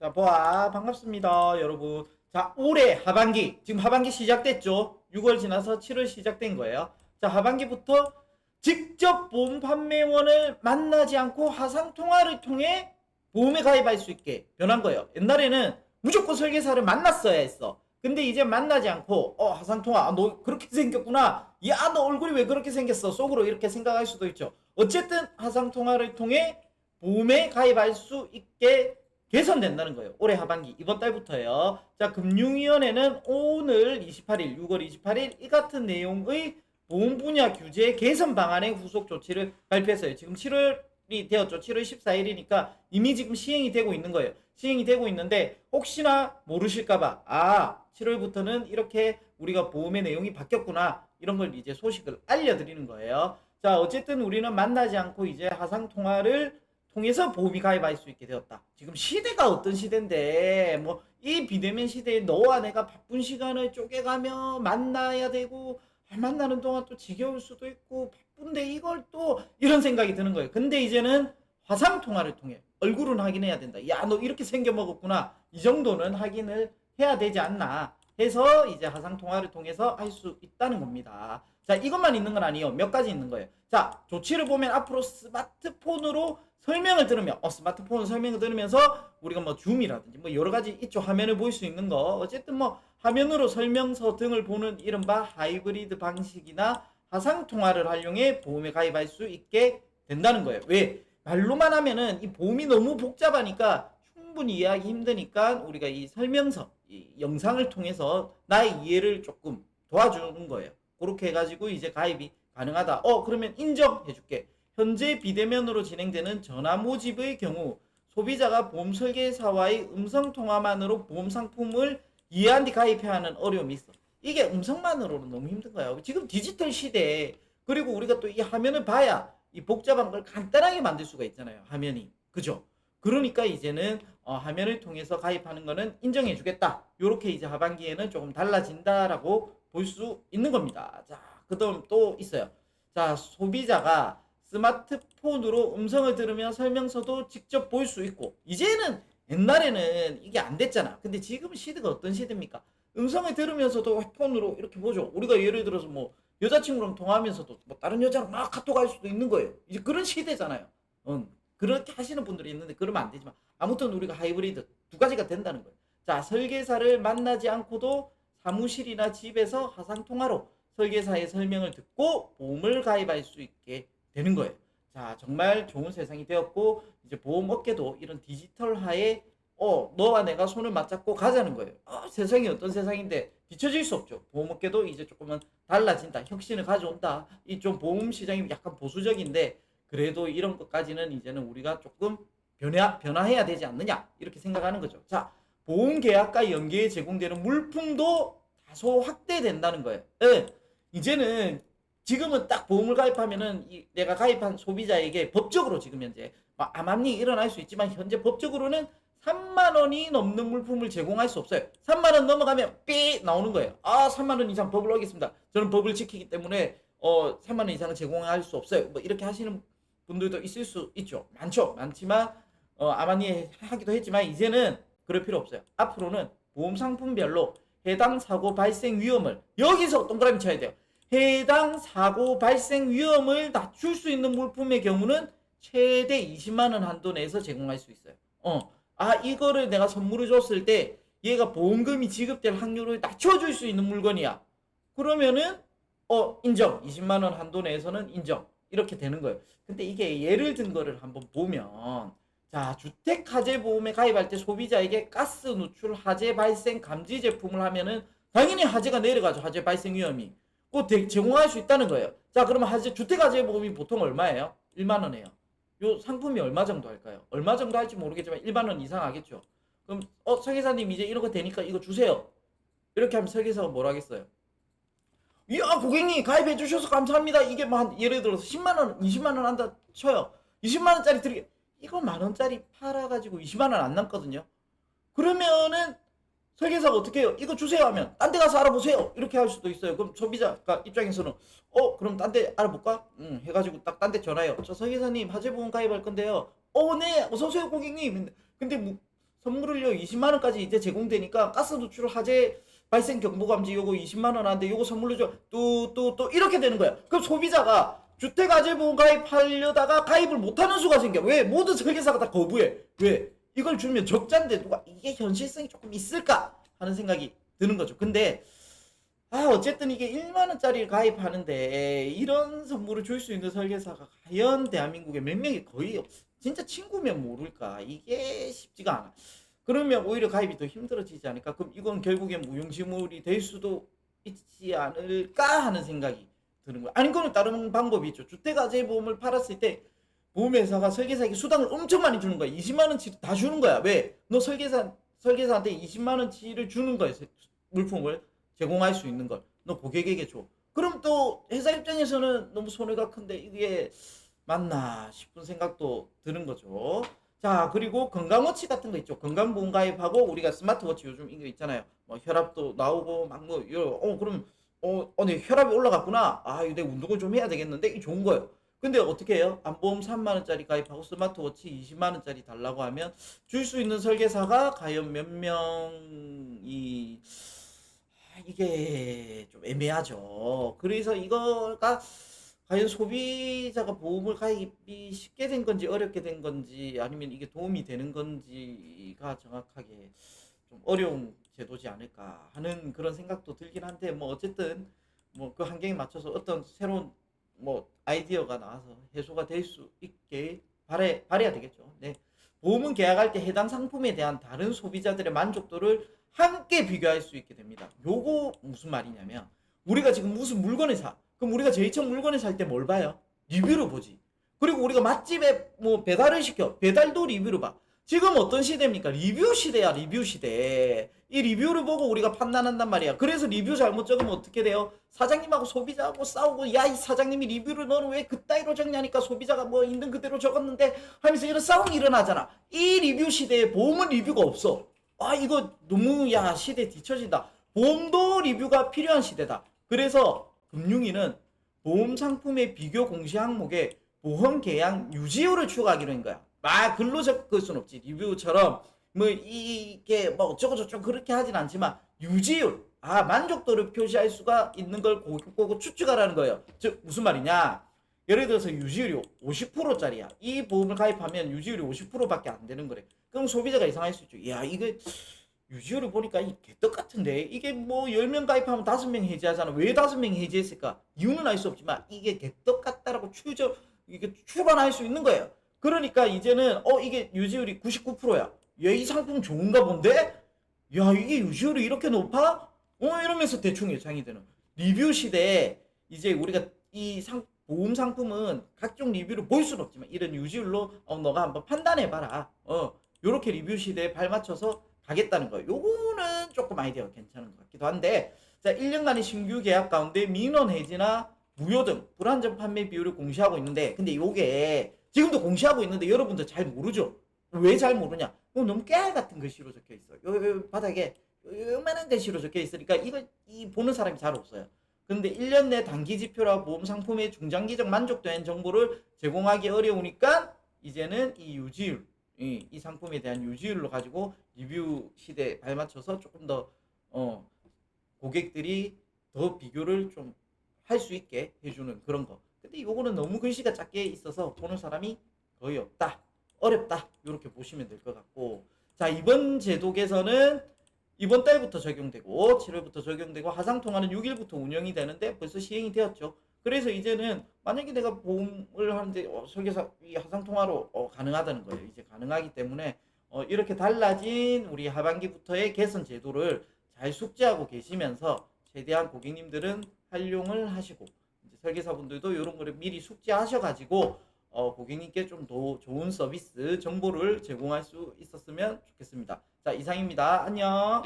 자, 보아, 반갑습니다, 여러분. 자, 올해 하반기, 지금 하반기 시작됐죠? 6월 지나서 7월 시작된 거예요. 자, 하반기부터 직접 보험 판매원을 만나지 않고 화상통화를 통해 보험에 가입할 수 있게 변한 거예요. 옛날에는 무조건 설계사를 만났어야 했어. 근데 이제 만나지 않고, 화상통화, 너 그렇게 생겼구나. 야, 너 얼굴이 왜 그렇게 생겼어? 속으로 이렇게 생각할 수도 있죠. 어쨌든 화상통화를 통해 보험에 가입할 수 있게 개선된다는 거예요. 올해 하반기 이번 달부터요. 자, 금융위원회는 오늘 28일 6월 28일 이 같은 내용의 보험 분야 규제 개선 방안의 후속 조치를 발표했어요. 지금 7월이 되었죠. 7월 14일이니까 이미 지금 시행이 되고 있는 거예요. 시행이 되고 있는데 혹시나 모르실까봐 7월부터는 이렇게 우리가 보험의 내용이 바뀌었구나 이런 걸 이제 소식을 알려드리는 거예요. 자, 어쨌든 우리는 만나지 않고 이제 화상통화를 통해서 보험이 가입할 수 있게 되었다. 지금 시대가 어떤 시대인데 뭐 이 비대면 시대에 너와 내가 바쁜 시간을 쪼개가며 만나야 되고 만나는 동안 또 지겨울 수도 있고 바쁜데 이걸 또 이런 생각이 드는 거예요. 근데 이제는 화상 통화를 통해 얼굴은 확인해야 된다. 야, 너 이렇게 생겨 먹었구나. 이 정도는 확인을 해야 되지 않나 해서 이제 화상 통화를 통해서 할 수 있다는 겁니다. 자, 이것만 있는 건 아니에요. 몇 가지 있는 거예요. 자, 조치를 보면 앞으로 스마트폰으로 설명을 들으며 스마트폰 설명을 들으면서 우리가 뭐 줌이라든지 뭐 여러 가지 있죠. 화면을 볼 수 있는 거. 어쨌든 뭐 화면으로 설명서 등을 보는 이른바 하이브리드 방식이나 화상 통화를 활용해 보험에 가입할 수 있게 된다는 거예요. 왜? 말로만 하면은 이 보험이 너무 복잡하니까 충분히 이해하기 힘드니까 우리가 이 설명서, 이 영상을 통해서 나의 이해를 조금 도와주는 거예요. 그렇게 해가지고 이제 가입이 가능하다. 그러면 인정해줄게. 현재 비대면으로 진행되는 전화 모집의 경우 소비자가 보험 설계사와의 음성통화만으로 보험 상품을 이해한 뒤 가입해야 하는 어려움이 있어. 이게 음성만으로는 너무 힘든 거야. 지금 디지털 시대에 그리고 우리가 또 이 화면을 봐야 이 복잡한 걸 간단하게 만들 수가 있잖아요. 화면이. 그죠? 그러니까 이제는 화면을 통해서 가입하는 거는 인정해 주겠다. 요렇게 이제 하반기에는 조금 달라진다라고 볼 수 있는 겁니다. 자, 그다음 또 있어요. 자, 소비자가 스마트폰으로 음성을 들으며 설명서도 직접 볼 수 있고 이제는 옛날에는 이게 안 됐잖아. 근데 지금 시대가 어떤 시대입니까? 음성을 들으면서도 폰으로 이렇게 보죠. 우리가 예를 들어서 뭐 여자친구랑 통화하면서도 뭐 다른 여자랑 막 카톡 할 수도 있는 거예요. 이제 그런 시대잖아요. 그렇게 하시는 분들이 있는데 그러면 안 되지만 아무튼 우리가 하이브리드 두 가지가 된다는 거예요. 자, 설계사를 만나지 않고도 사무실이나 집에서 화상통화로 설계사의 설명을 듣고 보험을 가입할 수 있게 되는 거예요. 자, 정말 좋은 세상이 되었고 이제 보험업계도 이런 디지털화에 너와 내가 손을 맞잡고 가자는 거예요. 세상이 어떤 세상인데 뒤처질 수 없죠. 보험업계도 이제 조금은 달라진다. 혁신을 가져온다. 이 좀 보험 시장이 약간 보수적인데 그래도 이런 것까지는 이제는 우리가 조금 변화해야 되지 않느냐 이렇게 생각하는 거죠. 자, 보험 계약과 연계에 제공되는 물품도 다소 확대된다는 거예요. 네, 이제는 지금은 딱 보험을 가입하면은 내가 가입한 소비자에게 법적으로 지금 현재 암암리 일어날 수 있지만 현재 법적으로는 3만 원이 넘는 물품을 제공할 수 없어요. 3만 원 넘어가면 삐 나오는 거예요. 3만 원 이상 법을 어겼습니다. 저는 법을 지키기 때문에 3만 원 이상은 제공할 수 없어요. 뭐 이렇게 하시는 분들도 있을 수 있죠. 많지만 암암리 하기도 했지만 이제는 그럴 필요 없어요. 앞으로는 보험 상품별로 해당 사고 발생 위험을 여기서 동그라미 쳐야 돼요. 해당 사고 발생 위험을 낮출 수 있는 물품의 경우는 최대 20만 원 한도 내에서 제공할 수 있어요. 이거를 내가 선물을 줬을 때 얘가 보험금이 지급될 확률을 낮춰줄 수 있는 물건이야. 그러면은 인정. 20만 원 한도 내에서는 인정. 이렇게 되는 거예요. 근데 이게 예를 든 거를 한번 보면 자, 주택화재보험에 가입할 때 소비자에게 가스 누출 화재 발생 감지 제품을 하면은 당연히 화재가 내려가죠. 화재 발생 위험이. 꼭 제공할 수 있다는 거예요. 자, 그러면 주택화재보험이 보통 얼마예요? 1만 원이에요. 요 상품이 얼마 정도 할까요? 얼마 정도 할지 모르겠지만 1만 원 이상 하겠죠. 그럼 설계사님 이제 이런 거 되니까 이거 주세요. 이렇게 하면 설계사가 뭐라 하겠어요? 야, 고객님 가입해 주셔서 감사합니다. 이게 뭐 예를 들어서 10만 원, 20만 원 한다 쳐요. 20만 원짜리 드리게. 이거 만 원짜리 팔아가지고 20만 원 안 남거든요. 그러면은 설계사가 어떻게 해요? 이거 주세요 하면 딴 데 가서 알아보세요. 이렇게 할 수도 있어요. 그럼 소비자 입장에서는 그럼 딴 데 알아볼까? 해가지고 딱 딴 데 전화해요. 저 설계사님 화재보험 가입할 건데요. 네, 어서오세요 고객님. 근데 뭐 선물을요 20만 원까지 이제 제공되니까 가스 누출 화재 발생 경보 감지 요거 20만 원 하는데 요거 선물로 줘. 또 이렇게 되는 거야. 그럼 소비자가 주택아재보험 가입하려다가 가입을 못하는 수가 생겨. 왜? 모든 설계사가 다 거부해. 왜? 이걸 주면 적자인데 누가 이게 현실성이 조금 있을까 하는 생각이 드는 거죠. 근데 어쨌든 이게 1만 원짜리를 가입하는데 이런 선물을 줄 수 있는 설계사가 과연 대한민국에 몇 명이 거의 진짜 친구면 모를까? 이게 쉽지가 않아. 그러면 오히려 가입이 더 힘들어지지 않을까? 그럼 이건 결국엔 무용지물이 될 수도 있지 않을까 하는 생각이 드는 거야. 아니, 그러면 다른 방법이 있죠. 주택아재보험을 팔았을 때 보험회사가 설계사에게 수당을 엄청 많이 주는 거야. 20만 원치를 다 주는 거야. 왜? 너 설계사한테 20만 원치를 주는 거야. 물품을 제공할 수 있는 걸. 너 고객에게 줘. 그럼 또 회사 입장에서는 너무 손해가 큰데 이게 맞나 싶은 생각도 드는 거죠. 자, 그리고 건강워치 같은 거 있죠. 건강보험 가입하고 우리가 스마트워치 요즘 이거 있잖아요. 뭐 혈압도 나오고 막 뭐 그럼 내 혈압이 올라갔구나. 이거 내가 운동을 좀 해야 되겠는데 이 좋은 거예요. 근데 어떻게 해요? 안보험 3만 원짜리 가입하고 스마트워치 20만 원짜리 달라고 하면 줄 수 있는 설계사가 과연 몇 명이 이게 좀 애매하죠. 그래서 이거가 과연 소비자가 보험을 가입이 쉽게 된 건지 어렵게 된 건지 아니면 이게 도움이 되는 건지가 정확하게 좀 어려운 제도지 않을까 하는 그런 생각도 들긴 한데 뭐 어쨌든 뭐 그 환경에 맞춰서 어떤 새로운 뭐 아이디어가 나와서 해소가 될 수 있게 바래야 되겠죠. 네. 보험은 계약할 때 해당 상품에 대한 다른 소비자들의 만족도를 함께 비교할 수 있게 됩니다. 요거 무슨 말이냐면 우리가 지금 무슨 물건을 사. 그럼 우리가 제일 처음 물건을 살 때 뭘 봐요? 리뷰를 보지. 그리고 우리가 맛집에 뭐 배달을 시켜. 배달도 리뷰를 봐. 지금 어떤 시대입니까? 리뷰 시대야, 리뷰 시대. 이 리뷰를 보고 우리가 판단한단 말이야. 그래서 리뷰 잘못 적으면 어떻게 돼요? 사장님하고 소비자하고 싸우고, 야, 이 사장님이 리뷰를 너는 왜 그따위로 적냐니까 소비자가 뭐 있는 그대로 적었는데 하면서 이런 싸움이 일어나잖아. 이 리뷰 시대에 보험은 리뷰가 없어. 이거 너무, 야, 시대 뒤처진다. 보험도 리뷰가 필요한 시대다. 그래서 금융위는 보험 상품의 비교 공시 항목에 보험 계약 유지율을 추가하기로 한 거야. 글로 적을 순 없지. 리뷰처럼 뭐 이게 뭐 어쩌고저쩌고 그렇게 하진 않지만 유지율, 만족도를 표시할 수가 있는 걸 고객 보고 추측하라는 거예요. 즉 무슨 말이냐? 예를 들어서 유지율이 50%짜리야. 이 보험을 가입하면 유지율이 50%밖에 안 되는 거래. 그럼 소비자가 이상할 수 있죠. 야, 이거 유지율을 보니까 이 개떡 같은데 이게 뭐 10명 가입하면 5명 해지하잖아. 왜 5명 해지했을까? 이유는 알 수 없지만 이게 개떡 같다라고 이게 추론할 수 있는 거예요. 그러니까 이제는 이게 유지율이 99%야. 야, 이 상품 좋은가 본데? 야, 이게 유지율이 이렇게 높아? 이러면서 대충 예상이 되는. 리뷰 시대에 이제 우리가 보험 상품은 각종 리뷰를 볼 수는 없지만 이런 유지율로 너가 한번 판단해봐라. 요렇게 리뷰 시대에 발맞춰서 가겠다는 거예요. 요거는 조금 아이디어가 괜찮은 것 같기도 한데, 자, 1년간의 신규 계약 가운데 민원 해지나 무효 등 불안전 판매 비율을 공시하고 있는데, 근데 요게 지금도 공시하고 있는데 여러분들 잘 모르죠? 왜 잘 모르냐? 너무 깨알 같은 글씨로 적혀 있어. 요 바닥에 요만한 글씨로 적혀 있으니까 이 보는 사람이 잘 없어요. 근데 1년 내 단기 지표라 보험 상품의 중장기적 만족도엔 정보를 제공하기 어려우니까 이제는 이 유지율, 이 상품에 대한 유지율로 가지고 리뷰 시대에 발맞춰서 조금 더 고객들이 더 비교를 좀 할 수 있게 해주는 그런 거. 근데 이거는 너무 글씨가 작게 있어서 보는 사람이 거의 없다, 어렵다, 이렇게 보시면 될 것 같고, 자, 이번 제도 개선은 이번 달부터 적용되고 7월부터 적용되고 하상통화는 6일부터 운영이 되는데 벌써 시행이 되었죠. 그래서 이제는 만약에 내가 보험을 하는데 설계사 이 하상통화로 가능하다는 거예요. 이제 가능하기 때문에 이렇게 달라진 우리 하반기부터의 개선 제도를 잘 숙지하고 계시면서 최대한 고객님들은 활용을 하시고 이제 설계사분들도 이런 거를 미리 숙지하셔가지고 고객님께 좀 더 좋은 서비스 정보를 제공할 수 있었으면 좋겠습니다. 자, 이상입니다. 안녕.